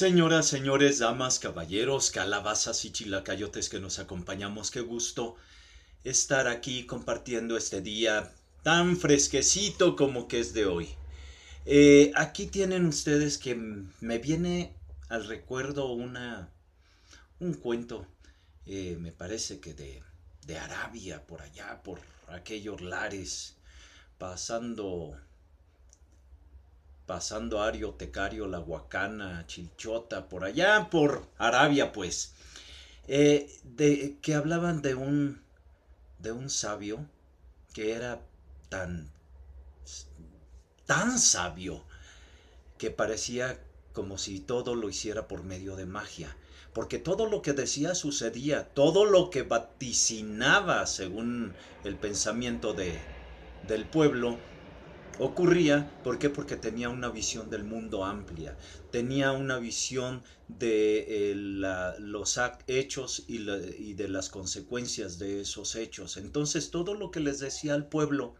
Señoras, señores, damas, caballeros, calabazas y chilacayotes que nos acompañamos, qué gusto estar aquí compartiendo este día tan fresquecito como que es de hoy. Aquí tienen ustedes que me viene al recuerdo un cuento, me parece que de Arabia, por allá, por aquellos lares, pasando pasando Ario, Tecario, La Huacana, Chilchota, por allá, por Arabia, pues, que hablaban de un sabio que era tan, tan sabio que parecía como si todo lo hiciera por medio de magia, porque todo lo que decía sucedía, todo lo que vaticinaba según el pensamiento del pueblo ocurría. ¿Por qué? Porque tenía una visión del mundo amplia, tenía una visión de los hechos y de las consecuencias de esos hechos. Entonces todo lo que les decía al pueblo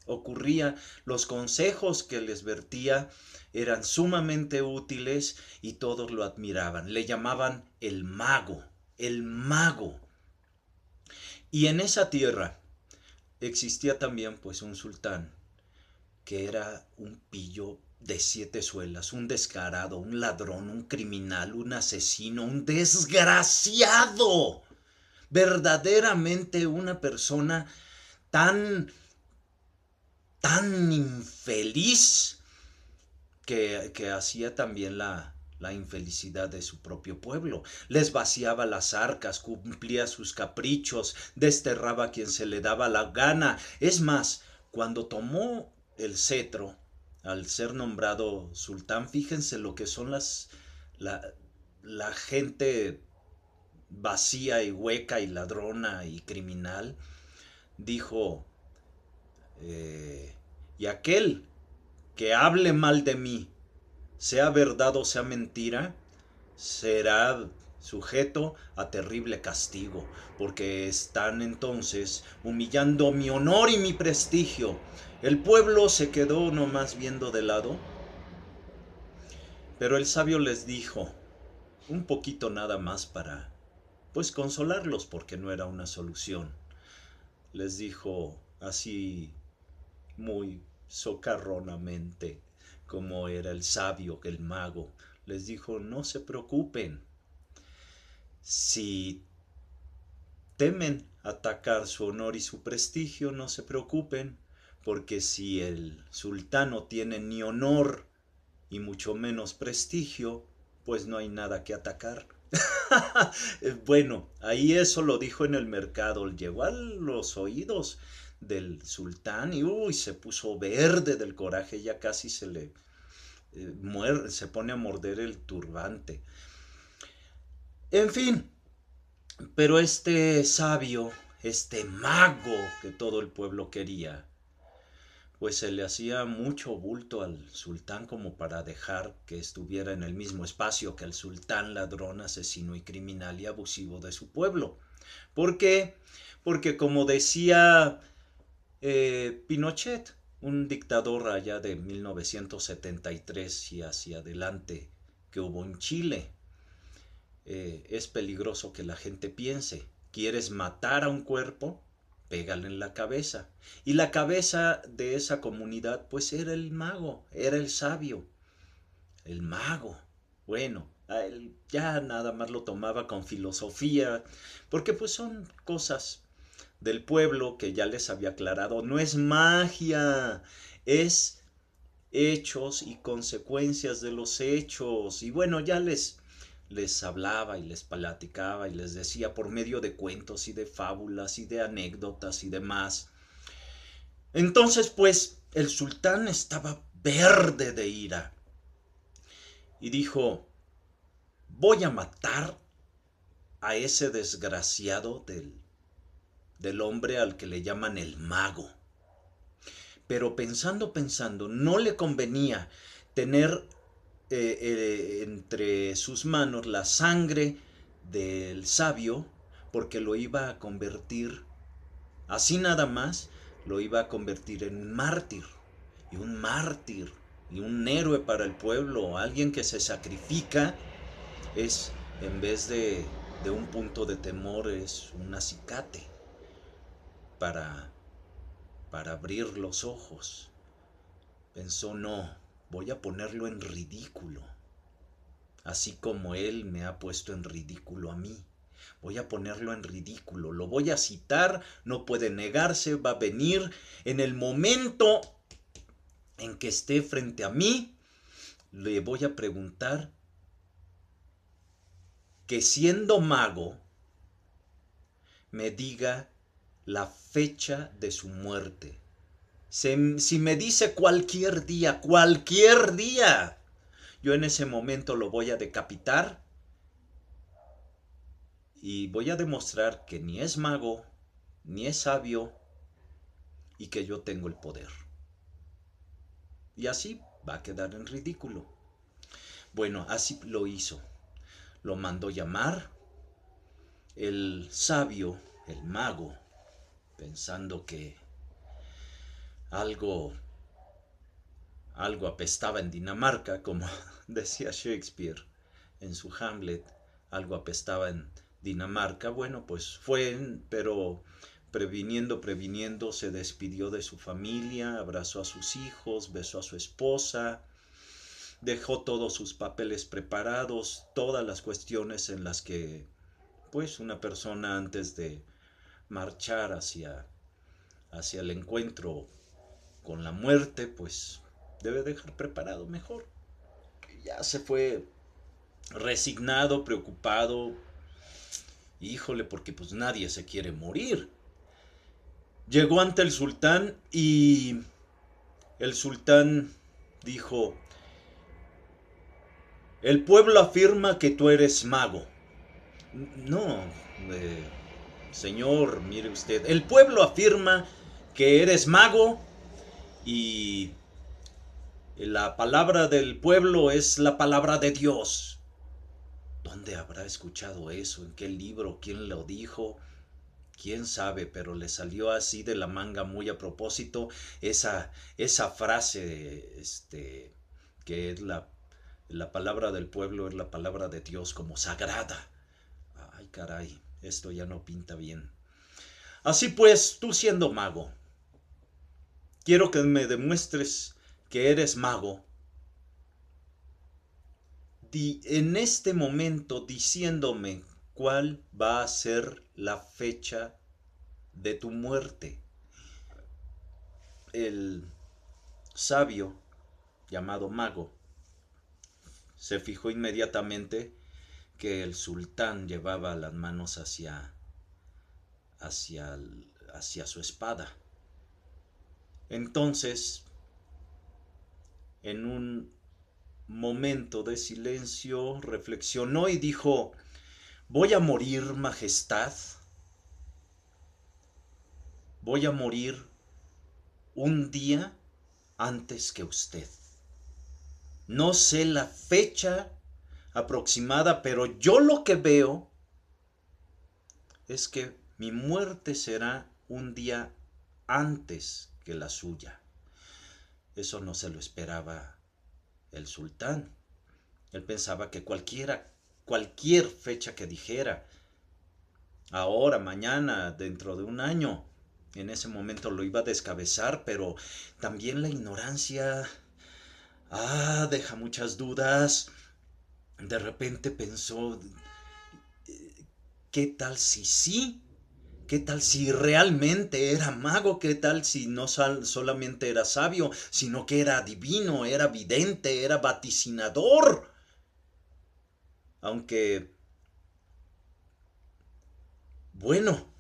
ocurría, los consejos que les vertía eran sumamente útiles y todos lo admiraban. Le llamaban el mago, el mago. Y en esa tierra existía también pues un sultán que era un pillo de 7 suelas, un descarado, un ladrón, un criminal, un asesino, un desgraciado. Verdaderamente una persona tan, tan infeliz que hacía también la infelicidad de su propio pueblo. Les vaciaba las arcas, cumplía sus caprichos, desterraba a quien se le daba la gana. Es más, cuando tomó el cetro, al ser nombrado sultán, fíjense lo que son la, la gente vacía y hueca y ladrona y criminal, dijo, y aquel que hable mal de mí, sea verdad o sea mentira, será sujeto a terrible castigo, porque están entonces humillando mi honor y mi prestigio. El pueblo se quedó nomás viendo de lado, pero el sabio les dijo, un poquito nada más para, pues, consolarlos, porque no era una solución. Les dijo así muy socarronamente, como era el sabio, el mago, les dijo, no se preocupen. Si temen atacar su honor y su prestigio, no se preocupen, porque si el sultán no tiene ni honor y mucho menos prestigio, pues no hay nada que atacar. Bueno, ahí eso lo dijo en el mercado, llegó a los oídos del sultán y uy, se puso verde del coraje, ya casi se pone a morder el turbante. En fin, pero este sabio, este mago que todo el pueblo quería, pues se le hacía mucho bulto al sultán como para dejar que estuviera en el mismo espacio que el sultán ladrón, asesino y criminal y abusivo de su pueblo. ¿Por qué? Porque como decía Pinochet, un dictador allá de 1973 y hacia adelante que hubo en Chile, es peligroso que la gente piense, ¿quieres matar a un cuerpo? Pégale en la cabeza. Y la cabeza de esa comunidad pues era el mago, era el sabio, el mago. Bueno, a él ya nada más lo tomaba con filosofía, porque pues son cosas del pueblo que ya les había aclarado, no es magia, es hechos y consecuencias de los hechos. Y bueno, ya les hablaba y les platicaba y les decía por medio de cuentos y de fábulas y de anécdotas y demás. Entonces, pues, el sultán estaba verde de ira y dijo, voy a matar a ese desgraciado del hombre al que le llaman el mago. Pero pensando, no le convenía tener entre sus manos la sangre del sabio, porque lo iba a convertir, así nada más, lo iba a convertir en un mártir, y un héroe para el pueblo, alguien que se sacrifica es, en vez de un punto de temor, es un acicate para, para abrir los ojos. Pensó, no, voy a ponerlo en ridículo, así como él me ha puesto en ridículo a mí. Voy a ponerlo en ridículo, lo voy a citar, no puede negarse, va a venir en el momento en que esté frente a mí, le voy a preguntar que siendo mago me diga la fecha de su muerte. Si me dice cualquier día, yo en ese momento lo voy a decapitar y voy a demostrar que ni es mago, ni es sabio y que yo tengo el poder. Y así va a quedar en ridículo. Bueno, así lo hizo. Lo mandó llamar. El sabio, el mago, pensando que algo apestaba en Dinamarca, como decía Shakespeare en su Hamlet, algo apestaba en Dinamarca. Bueno, pues fue, pero previniendo, se despidió de su familia, abrazó a sus hijos, besó a su esposa, dejó todos sus papeles preparados, todas las cuestiones en las que, pues, una persona antes de marchar hacia el encuentro con la muerte, pues debe dejar preparado mejor. Ya se fue resignado, preocupado, híjole, porque pues nadie se quiere morir. Llegó ante el sultán y el sultán dijo, el pueblo afirma que tú eres mago. No, señor, mire usted, el pueblo afirma que eres mago y la palabra del pueblo es la palabra de Dios. ¿Dónde habrá escuchado eso? ¿En qué libro? ¿Quién lo dijo? Quién sabe, pero le salió así de la manga muy a propósito esa frase, que es la palabra del pueblo, es la palabra de Dios como sagrada. Ay, caray, esto ya no pinta bien. Así pues, tú siendo mago, quiero que me demuestres que eres mago. En este momento diciéndome cuál va a ser la fecha de tu muerte. El sabio, llamado mago, se fijó inmediatamente que el sultán llevaba las manos hacia su espada. Entonces, en un momento de silencio, reflexionó y dijo, voy a morir, majestad. Voy a morir un día antes que usted. No sé la fecha aproximada, pero yo lo que veo es que mi muerte será un día antes que la suya. Eso no se lo esperaba el sultán. Él pensaba que cualquier fecha que dijera, ahora, mañana, dentro de un año, en ese momento lo iba a descabezar, pero también la ignorancia deja muchas dudas. De repente pensó, ¿qué tal si sí? ¿Qué tal si realmente era mago? ¿Qué tal si no solamente era sabio, sino que era adivino, era vidente, era vaticinador? Aunque, bueno,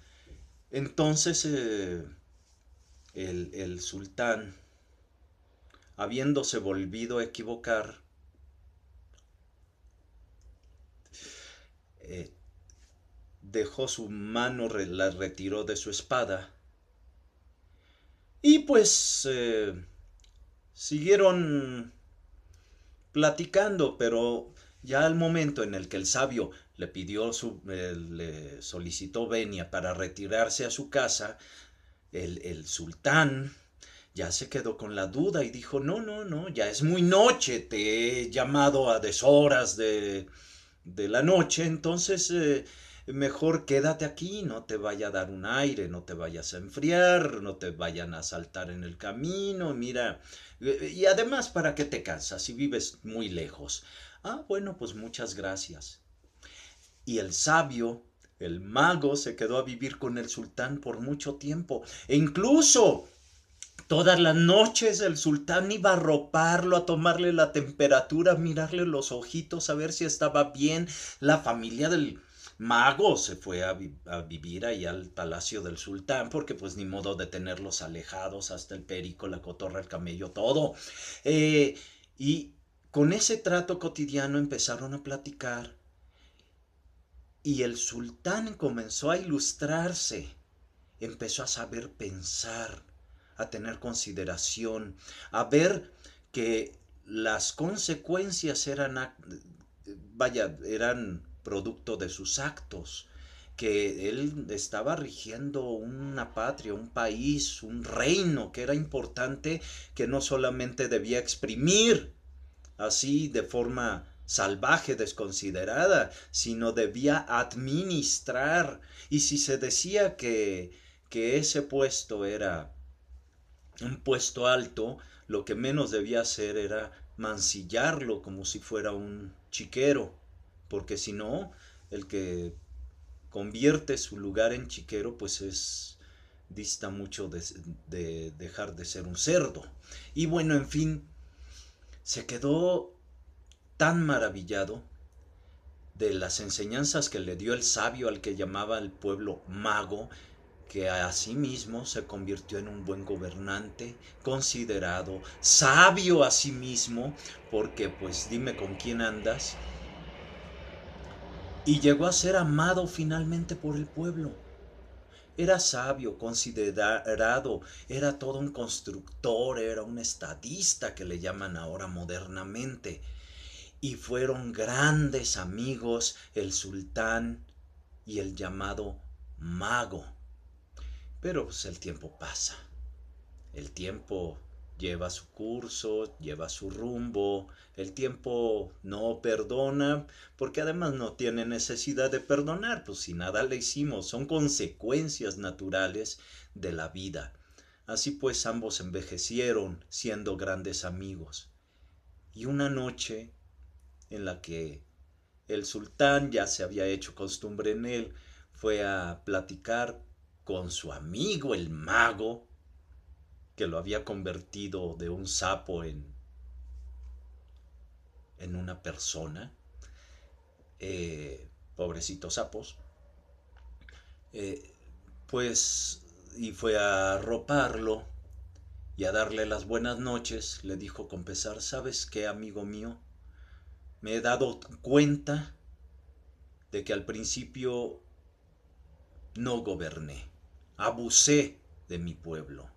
entonces el sultán, habiéndose volvido a equivocar, dejó su mano, la retiró de su espada y pues siguieron platicando, pero ya al momento en el que el sabio le solicitó venia para retirarse a su casa, el sultán ya se quedó con la duda y dijo, no, ya es muy noche, te he llamado a deshoras de la noche, entonces mejor quédate aquí, no te vaya a dar un aire, no te vayas a enfriar, no te vayan a asaltar en el camino, mira, y además, ¿para qué te cansas si vives muy lejos? Ah, bueno, pues muchas gracias. Y el sabio, el mago, se quedó a vivir con el sultán por mucho tiempo. E incluso todas las noches el sultán iba a roparlo, a tomarle la temperatura, a mirarle los ojitos, a ver si estaba bien. La familia del mago se fue a vivir ahí al palacio del sultán, porque pues ni modo de tenerlos alejados, hasta el perico, la cotorra, el camello, todo. Y con ese trato cotidiano empezaron a platicar y el sultán comenzó a ilustrarse, empezó a saber pensar, a tener consideración, a ver que las consecuencias eran producto de sus actos, que él estaba rigiendo una patria, un país, un reino que era importante, que no solamente debía exprimir así de forma salvaje, desconsiderada, sino debía administrar. Y si se decía que ese puesto era un puesto alto, lo que menos debía hacer era mancillarlo como si fuera un chiquero, porque si no, el que convierte su lugar en chiquero, pues dista mucho de dejar de ser un cerdo. Y bueno, en fin, se quedó tan maravillado de las enseñanzas que le dio el sabio al que llamaba el pueblo mago, que asimismo se convirtió en un buen gobernante, considerado, sabio asimismo, porque pues dime con quién andas, y llegó a ser amado finalmente por el pueblo. Era sabio, considerado, era todo un constructor, era un estadista que le llaman ahora modernamente. Y fueron grandes amigos el sultán y el llamado mago. Pero pues el tiempo pasa, el tiempo lleva su curso, lleva su rumbo, el tiempo no perdona, porque además no tiene necesidad de perdonar, pues si nada le hicimos, son consecuencias naturales de la vida. Así pues ambos envejecieron siendo grandes amigos. Y una noche en la que el sultán ya se había hecho costumbre en él, fue a platicar con su amigo el mago, que lo había convertido de un sapo en una persona, pobrecitos sapos, eh, pues, y fue a arroparlo y a darle las buenas noches. Le dijo con pesar: ¿sabes qué, amigo mío? Me he dado cuenta de que al principio no goberné, abusé de mi pueblo.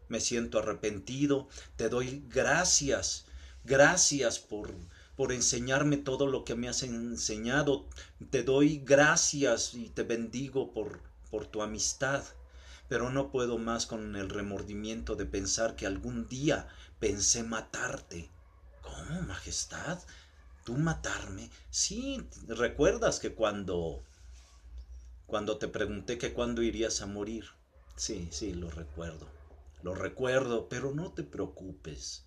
Me siento arrepentido, te doy gracias, gracias por enseñarme todo lo que me has enseñado, te doy gracias y te bendigo por tu amistad, pero no puedo más con el remordimiento de pensar que algún día pensé matarte. ¿Cómo, majestad? ¿Tú matarme? Sí, recuerdas que cuando te pregunté que cuándo irías a morir. Sí, sí, lo recuerdo, pero no te preocupes.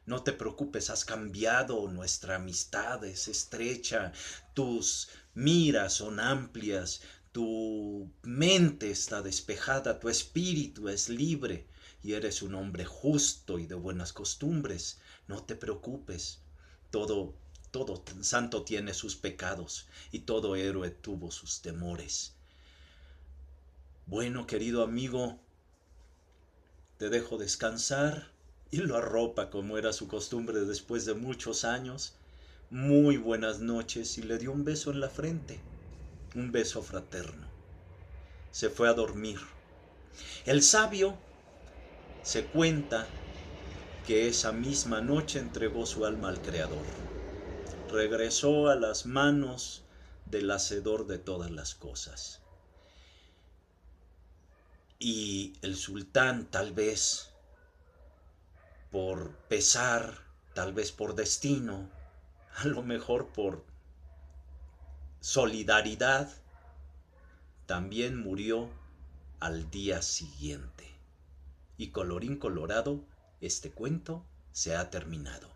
No te preocupes, has cambiado, nuestra amistad es estrecha, tus miras son amplias, tu mente está despejada, tu espíritu es libre y eres un hombre justo y de buenas costumbres. No te preocupes, todo, todo santo tiene sus pecados y todo héroe tuvo sus temores. Bueno, querido amigo, te dejo descansar, y lo arropa como era su costumbre después de muchos años. Muy buenas noches, y le dio un beso en la frente, un beso fraterno. Se fue a dormir. El sabio se cuenta que esa misma noche entregó su alma al Creador. Regresó a las manos del hacedor de todas las cosas. Y el sultán, tal vez por pesar, tal vez por destino, a lo mejor por Solidaridad también murió al día siguiente. Y colorín colorado, este cuento se ha terminado.